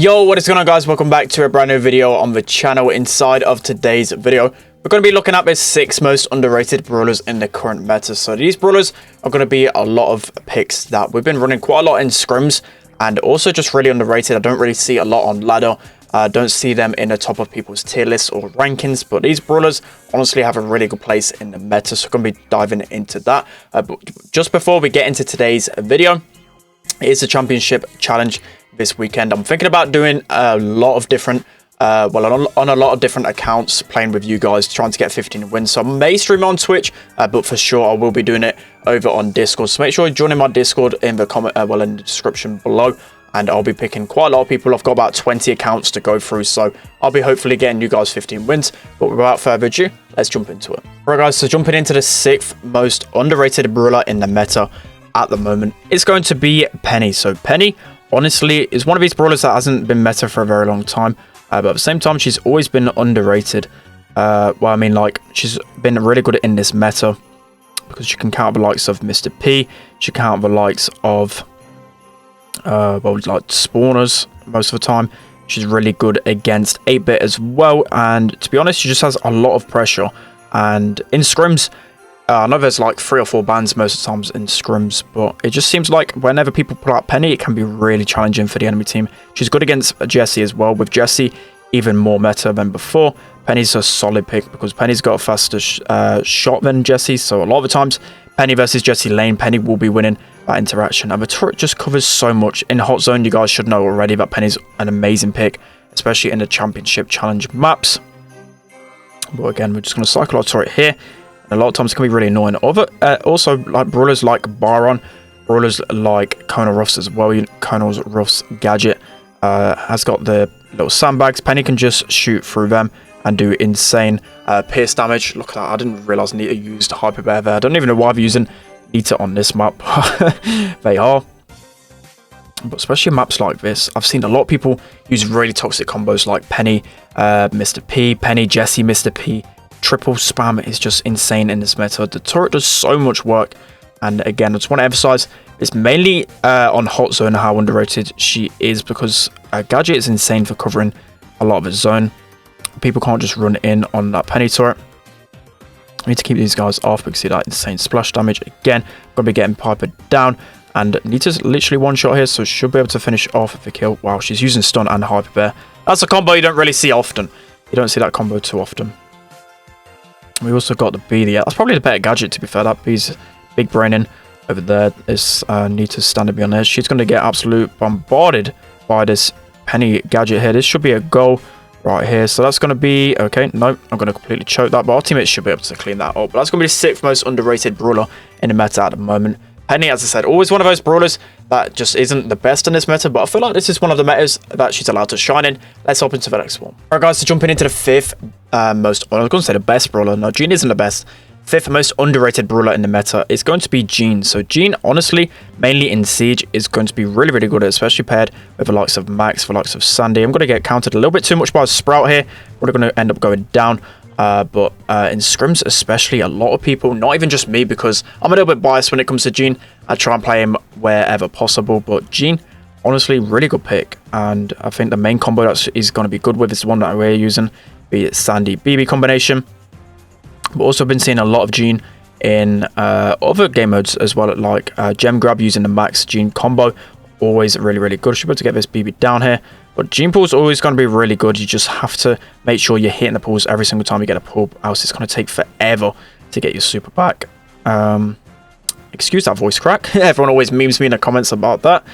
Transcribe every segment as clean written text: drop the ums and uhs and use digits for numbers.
Yo, what is going on, guys? Welcome back to a brand new video on the channel. Inside of today's video, we're going to be looking at the 6 most underrated brawlers in the current meta. So these brawlers are going to be a lot of picks that we've been running quite a lot in scrims and also just really underrated. I don't really see a lot on ladder. Don't see them in the top of people's tier lists or rankings, but these brawlers honestly have a really good place in the meta, so we're going to be diving into that. But just before we get into today's video, it is a championship challenge this weekend. I'm thinking about doing a lot of different on a lot of different accounts, playing with you guys, trying to get 15 wins. So I may stream on Twitch, but for sure I will be doing it over on Discord. So make sure you join in my Discord in the comment, in the description below, and I'll be picking quite a lot of people. I've got about 20 accounts to go through, so I'll be hopefully getting you guys 15 wins. But without further ado, let's jump into it. Alright guys, so jumping into the 6th most underrated brawler in the meta at the moment is going to be Penny. So Penny honestly is one of these brawlers that hasn't been meta for a very long time, but at the same time she's always been underrated. Well, I mean, like, she's been really good in this meta because she can counter the likes of Mr. P, she can counter the likes of well, like spawners most of the time. She's really good against 8-bit as well, and to be honest, she just has a lot of pressure. And in scrims, I know there's like 3 or 4 bans most of the times in scrims, but it just seems like whenever people pull out Penny, it can be really challenging for the enemy team. She's good against Jessie as well. With Jessie, even more meta than before. Penny's a solid pick because Penny's got a faster shot than Jessie, so a lot of the times, Penny versus Jessie lane, Penny will be winning that interaction. And the turret just covers so much. In Hot Zone, you guys should know already that Penny's an amazing pick, especially in the Championship Challenge maps. But again, we're just going to cycle our turret here. A lot of times it can be really annoying. Also, like brawlers like Baron, brawlers like Colonel Ruffs as well. Colonel Ruffs gadget has got the little sandbags. Penny can just shoot through them and do insane pierce damage. Look at that. I didn't realize Nita used Hyper Bear there. I don't even know why they're using Nita on this map. They are. But especially maps like this, I've seen a lot of people use really toxic combos like Penny, Mr. P, Penny, Jessie, Mr. P. Triple spam is just insane in this meta. The turret does so much work, and again, I just want to emphasize it's mainly on Hot Zone how underrated she is, because gadget is insane for covering a lot of the zone. People can't just run in on that Penny turret. I need to keep these guys off because see that insane splash damage. Again, gonna be getting Piper down, and Nita's literally one shot here, so should be able to finish off the kill. Wow, she's using stun and Hyper Bear. That's a combo you don't really see often. You don't see that combo too often. We also got the B. That's probably the better gadget, to be fair. That B's big braining over there. Is Nita's standing beyond there. She's going to get absolute bombarded by this Penny gadget here. This should be a goal right here. So that's going to be... Okay, no, I'm going to completely choke that. But our teammates should be able to clean that up. But that's going to be the 6th most underrated brawler in the meta at the moment. Penny, as I said, always one of those brawlers that just isn't the best in this meta, but I feel like this is one of the metas that she's allowed to shine in. Let's hop into the next one. Alright guys, so jumping into the 5th most, well, I was going to say the best brawler. No, Jean isn't the best. 5th most underrated brawler in the meta is going to be Jean. So Jean, honestly, mainly in Siege, is going to be really, really good, especially paired with the likes of Max, the likes of Sandy. I'm going to get countered a little bit too much by a Sprout here. We're going to end up going down. But in scrims especially, a lot of people, not even just me, because I'm a little bit biased when it comes to Jean, I try and play him wherever possible, but Jean, honestly, really good pick. And I think the main combo that he's going to be good with is the one that we're using, be it Sandy BB combination. But also been seeing a lot of Jean in other game modes as well, like Gem Grab using the Max Jean combo. Always really, really good. Should be able to get this BB down here. But Gene Pool's always going to be really good. You just have to make sure you're hitting the pools every single time you get a pool, else it's going to take forever to get your super back. Excuse that voice crack. Everyone always memes me in the comments about that.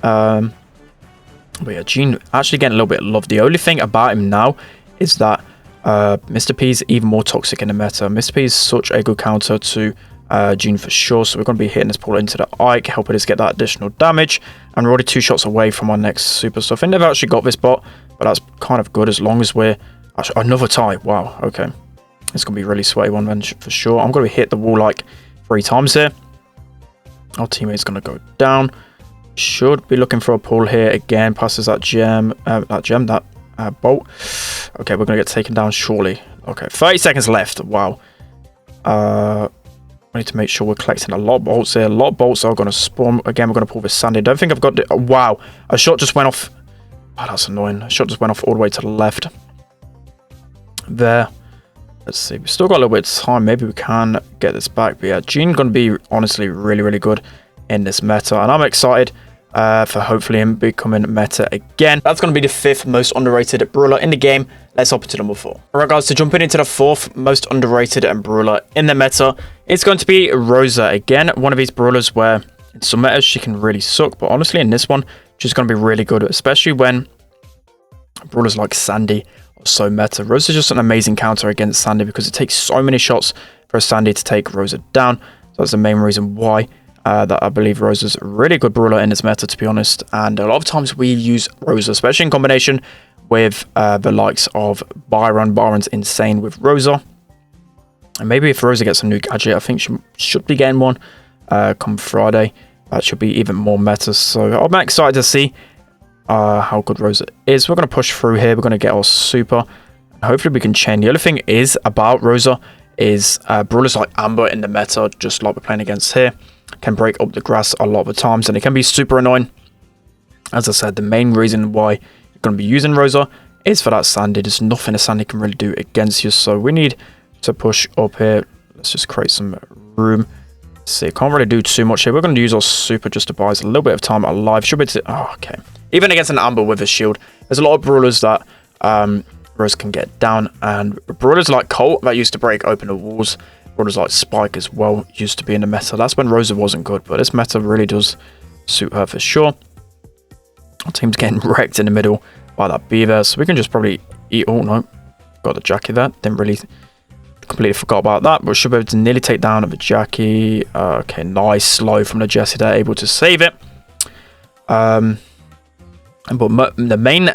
But yeah, Gene actually getting a little bit of love. The only thing about him now is that Mr. P is even more toxic in the meta. Mr. P is such a good counter to Jean for sure, so we're going to be hitting this pool into the Ike, helping us get that additional damage, and we're already 2 shots away from our next super. So I think they've actually got this bot, but that's kind of good as long as we're actually, another tie. Wow, okay, it's going to be a really sweaty one then for sure. I'm going to hit the wall like 3 times here. Our teammate's going to go down. Should be looking for a pull here again. Passes that bolt. Okay, we're going to get taken down shortly. Okay, 30 seconds left. Wow. We need to make sure we're collecting a lot of bolts here. A lot of bolts are going to spawn. Again, we're going to pull this Sandy. I don't think I've got... wow. A shot just went off Oh, that's annoying. Shot just went off all the way to the left. There. Let's see. We've still got a little bit of time. Maybe we can get this back. But yeah, Jean going to be honestly really, really good in this meta. And I'm excited for hopefully him becoming meta again. That's going to be the 5th most underrated brawler in the game. Let's hop into number 4. Alright guys, so jumping into the 4th most underrated brawler in the meta, it's going to be Rosa again. One of these brawlers where in some metas she can really suck, but honestly in this one she's going to be really good, especially when brawlers like Sandy are so meta. Rosa's just an amazing counter against Sandy because it takes so many shots for Sandy to take Rosa down. So that's the main reason why that I believe Rosa's a really good brawler in this meta, to be honest. And a lot of times we use Rosa, especially in combination with the likes of Byron. Byron's insane with Rosa. And maybe if Rosa gets a new gadget, I think she should be getting one come Friday. That should be even more meta. So I'm excited to see how good Rosa is. We're going to push through here. We're going to get our super. And hopefully we can chain. The other thing is about Rosa is brawlers like Amber in the meta, just like we're playing against here, can break up the grass a lot of the times. And it can be super annoying. As I said, the main reason why you're going to be using Rosa is for that Sandy. There's nothing a Sandy can really do against you. So we need to push up here. Let's just create some room. Let's see, can't really do too much here. We're going to use our super just to buy us a little bit of time alive. Should be okay. Even against an Amber with a shield, there's a lot of brawlers that Rosa can get down. And brawlers like Colt that used to break open the walls. Brawlers like Spike as well used to be in the meta. That's when Rosa wasn't good, but this meta really does suit her for sure. Our team's getting wrecked in the middle by that bee there, so we can just probably eat. Oh no, got the Jackie there. Didn't really, completely forgot about that, but should be able to nearly take down the Jackie. Okay, nice slow from the Jessie there, able to save it. But the main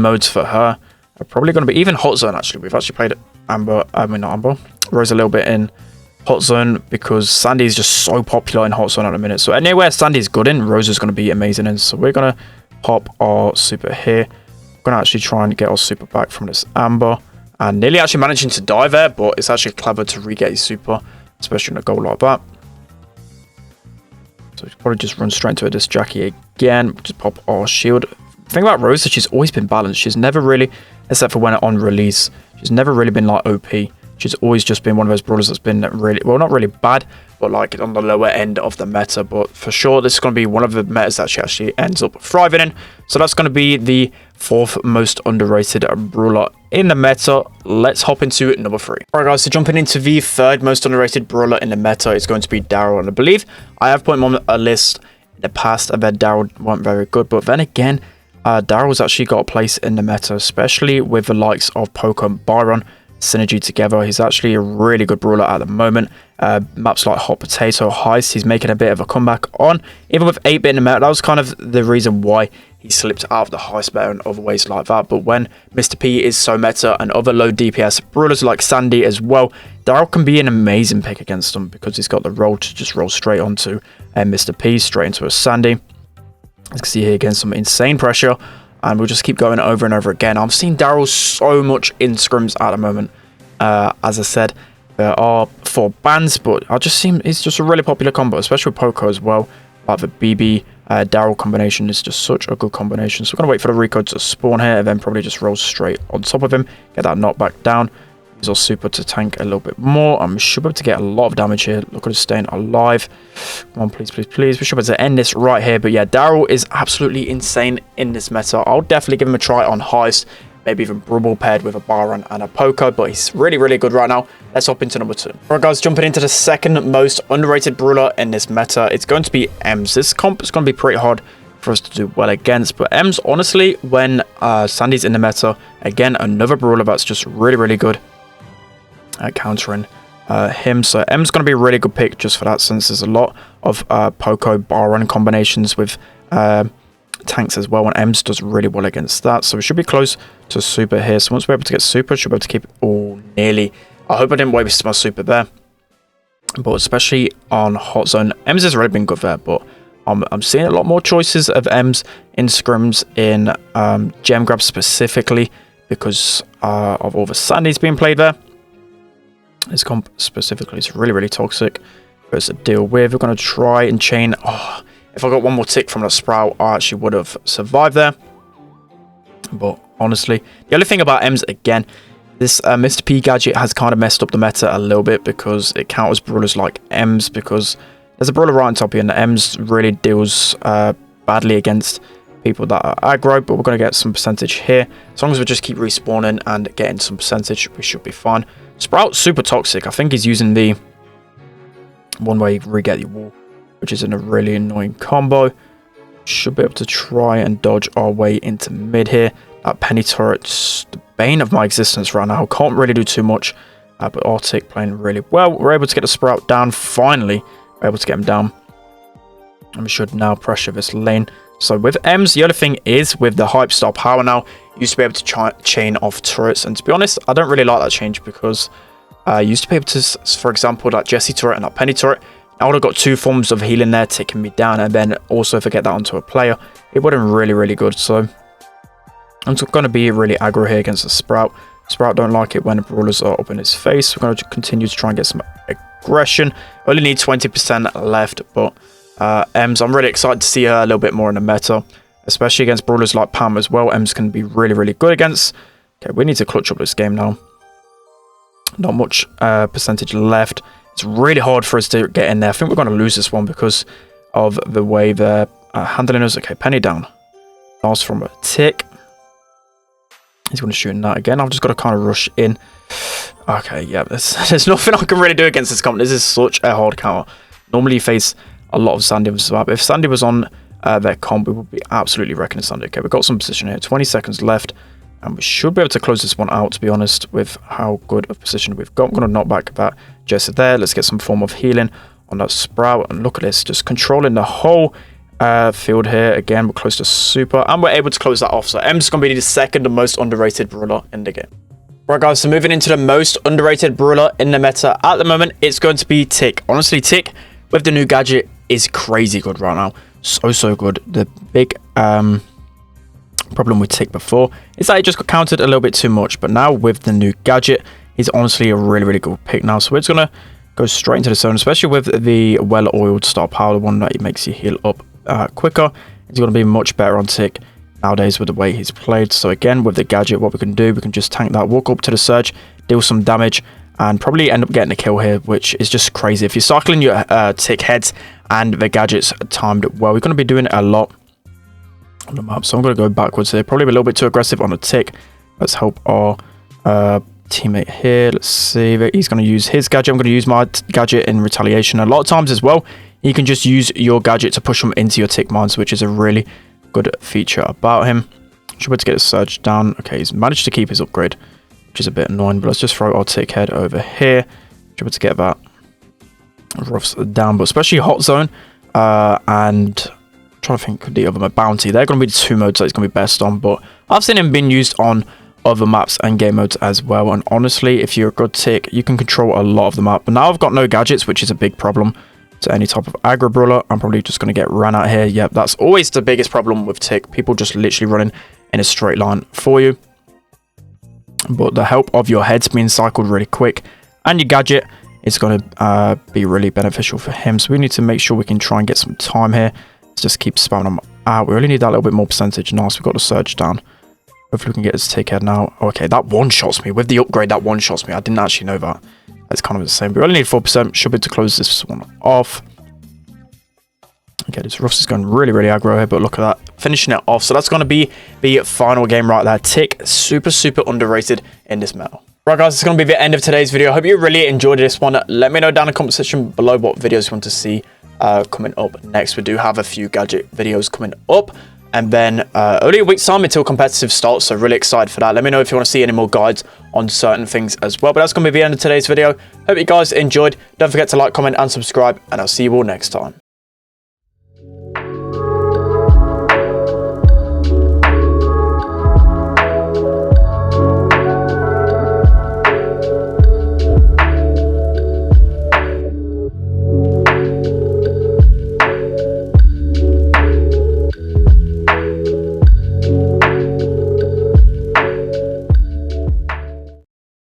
modes for her are probably going to be even Hot Zone. Actually, we've actually played Amber. I mean not Amber. Rosa a little bit in Hot Zone because Sandy is just so popular in Hot Zone at the minute. So anywhere Sandy's good in, Rosa's going to be amazing in. So we're going to pop our super here. We're going to actually try and get our super back from this Amber. And nearly actually managing to die there, but it's actually clever to re-get his super, especially in a goal like that. So we probably just run straight into this Jackie again. Just pop our shield. The thing about Rosa, she's always been balanced. She's never really, except for when on release, she's never really been like OP. She's always just been one of those brawlers that's been really, well, not really bad, but like on the lower end of the meta. But for sure, this is going to be one of the metas that she actually ends up thriving in. So that's going to be the 4th most underrated brawler in the meta. Let's hop into number 3. Alright guys, so jumping into the 3rd most underrated brawler in the meta is going to be Darryl. And I believe I have put him on a list in the past. I bet Darryl weren't very good, but then again, Darryl's actually got a place in the meta, especially with the likes of Poker and Byron synergy together. He's actually a really good brawler at the moment. Maps like Hot Potato, Heist, he's making a bit of a comeback on. Even with 8-bit in the meta, that was kind of the reason why he slipped out of the Heist meta and other ways like that. But when Mr. P is so meta and other low DPS brawlers like Sandy as well, Darryl can be an amazing pick against them because he's got the roll to just roll straight onto Mr. P, straight into a Sandy. As you can see here, again, some insane pressure. And we'll just keep going over and over again. I'm seeing Darryl so much in scrims at the moment. As I said, there are 4 bans, but I just seem it's just a really popular combo, especially with Poco as well. Like the BB Darryl combination is just such a good combination. So we're going to wait for the Rico to spawn here and then probably just roll straight on top of him. Get that knockback down. Use our super to tank a little bit more. I'm should be able to get a lot of damage here. Look at us staying alive. Come on, please, please, please. We should be able to end this right here. But yeah, Darryl is absolutely insane in this meta. I'll definitely give him a try on Heist. Maybe even Brawl paired with a Byron and a Poco. But he's really, really good right now. Let's hop into number 2. Alright guys, jumping into the 2nd most underrated brawler in this meta. It's going to be Ems. This comp is going to be pretty hard for us to do well against. But Ems, honestly, when Sandy's in the meta, again, another brawler that's just really, really good at countering him. So M's going to be a really good pick just for that, since there's a lot of Poco Byron combinations with tanks as well, and M's does really well against that. So we should be close to super here. So once we're able to get super, should be able to keep it all nearly. I hope I didn't waste my super there, but especially on Hot Zone, M's has already been good there, but I'm seeing a lot more choices of M's in scrims, in gem grabs specifically, because of all the Sandy's being played there. This comp specifically is really, really toxic for us to deal with. We're going to try and chain. Oh, if I got one more tick from the Sprout, I actually would have survived there. But honestly, the only thing about Ems, again, this Mr. P gadget has kind of messed up the meta a little bit because it counters brawlers like Ems, because there's a brawler right on top here, and the Ems really deals badly against people that are aggro, but we're going to get some percentage here. As long as we just keep respawning and getting some percentage, we should be fine. Sprout, super toxic. I think he's using the one way you re-get your wall, which is a really annoying combo. Should be able to try and dodge our way into mid here. That penny turret's the bane of my existence right now. Can't really do too much, but Arctic playing really well. We're able to get the Sprout down. Finally, we're able to get him down. And we should now pressure this lane. So with Ems, the other thing is with the hype star power now, you used to be able to chain off turrets. And to be honest, I don't really like that change because you used to be able to, for example, that Jesse turret and that penny turret. I would have got 2 forms of healing there taking me down, and then also if I get that onto a player, it would have been really good. So I'm going to be really aggro here against the Sprout. Sprout don't like it when the brawlers are up in his face. We're going to continue to try and get some aggression. Only need 20% left, but Ems, I'm really excited to see her a little bit more in the meta, especially against brawlers like Pam as well. Ems can be really good against. Okay, we need to clutch up this game now. Not much percentage left. It's really hard for us to get in there. I think we're going to lose this one because of the way they're handling us. Okay, penny down. Last from a tick. He's going to shoot in that again. I've just got to kind of rush in. Okay, yeah, there's nothing I can really do against this comp. This is such a hard counter. Normally you face a lot of Sandy with Swap. If Sandy was on their comp, we would be absolutely wrecking Sandy. Okay, we've got some position here. 20 seconds left. And we should be able to close this one out, to be honest, with how good of position we've got. I'm going to knock back that Jesse there. Let's get some form of healing on that Sprout. And look at this, just controlling the whole field here. Again, we're close to super. And we're able to close that off. So Ems is going to be the second most underrated brawler in the game. Right, guys, so moving into the most underrated brawler in the meta at the moment, it's going to be Tick. Honestly, Tick with the new gadget is crazy good right now. So good. The big problem with Tick before is that it just got countered a little bit too much, but now with the new gadget, he's honestly a really good pick now. So we're just gonna go straight into the zone, especially with the well-oiled star power, the one that makes you heal up quicker. It's gonna be much better on Tick nowadays with the way he's played. So again, with the gadget, what we can do, we can just tank that, walk up to the surge, deal some damage, and probably end up getting a kill here, which is just crazy. If you're cycling your Tick heads and the gadget's timed well, we're going to be doing it a lot on the map. So I'm going to go backwards here, probably a little bit too aggressive on a Tick. Let's help our teammate here. Let's see that he's going to use his gadget. I'm going to use my gadget in retaliation. A lot of times as well, you can just use your gadget to push him into your Tick mines, which is a really good feature about him. Should be able to get a surge down. Okay, he's managed to keep his upgrade, which is a bit annoying, but let's just throw our Tick head over here. Should be able to get that roughs down, but especially hot zone and trying to think of the other bounty. They're going to be the 2 modes that he's going to be best on, but I've seen him being used on other maps and game modes as well. And honestly, if you're a good Tick, you can control a lot of the map. But now I've got no gadgets, which is a big problem to any type of aggro brawler. I'm probably just going to get ran out here. Yep, that's always the biggest problem with Tick. People just literally running in a straight line for you. But the help of your heads being cycled really quick and your gadget is going to be really beneficial for him. So we need to make sure we can try and get some time here. Let's just keep spamming them out. We really need that little bit more percentage. Nice, we've got the surge down. Hopefully we can get his Tick head now. Okay, that one-shots me. With the upgrade, that one-shots me. I didn't actually know that. That's kind of the same. We only need 4%. Should be able to close this one off. Okay, this Ruffs is going really aggro here, but look at that. Finishing it off. So that's going to be the final game right there. Tick, super underrated in this meta. Right, guys, it's going to be the end of today's video. I hope you really enjoyed this one. Let me know down in the comment section below what videos you want to see coming up next. We do have a few gadget videos coming up, and then only a week's time until competitive starts, so really excited for that. Let me know if you want to see any more guides on certain things as well. But that's going to be the end of today's video. Hope you guys enjoyed. Don't forget to like, comment and subscribe, and I'll see you all next time.